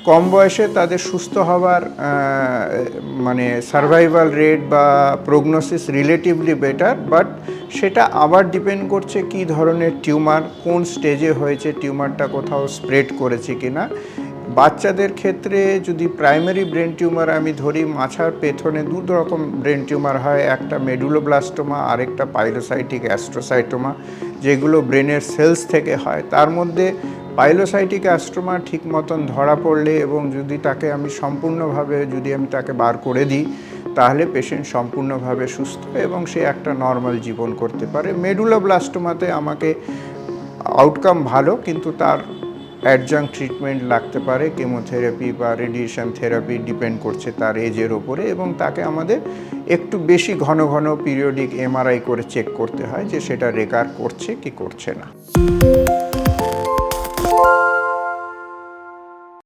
কম বয়সে তাদের সুস্থ হওয়ার মানে সার্ভাইভাল রেট বা প্রগনোসিস রিলেটিভলি বেটার, বাট সেটা আবার ডিপেন্ড করছে কী ধরনের টিউমার, কোন স্টেজে হয়েছে, টিউমারটা কোথাও স্প্রেড করেছে কিনা। বাচ্চাদের ক্ষেত্রে যদি প্রাইমারি ব্রেন টিউমার আমি ধরি, মাথার পেছনে দু রকম ব্রেন টিউমার হয়, একটা মেডুলোব্লাস্টোমা, আরেকটা পাইলোসাইটিক অ্যাস্ট্রোসাইটোমা, যেগুলো ব্রেনের সেলস থেকে হয়। তার মধ্যে পাইলোসাইটিক অ্যাস্ট্রোমা ঠিক মতন ধরা পড়লে এবং যদি তাকে আমি সম্পূর্ণভাবে যদি আমি তাকে বার করে দিই, তাহলে পেশেন্ট সম্পূর্ণভাবে সুস্থ এবং সে একটা নর্মাল জীবন করতে পারে। মেডুলোব্লাস্টোমাতে আমাকে আউটকাম ভালো, কিন্তু তার অ্যাডজাংক্ট ট্রিটমেন্ট লাগতে পারে, কেমোথেরাপি বা রেডিয়েশন থেরাপি, ডিপেন্ড করছে তার এজের ওপরে, এবং তাকে আমাদের একটু বেশি ঘন ঘন পিরিয়ডিক এমআরআই করে চেক করতে হয় যে সেটা রেকার করছে কি করছে না।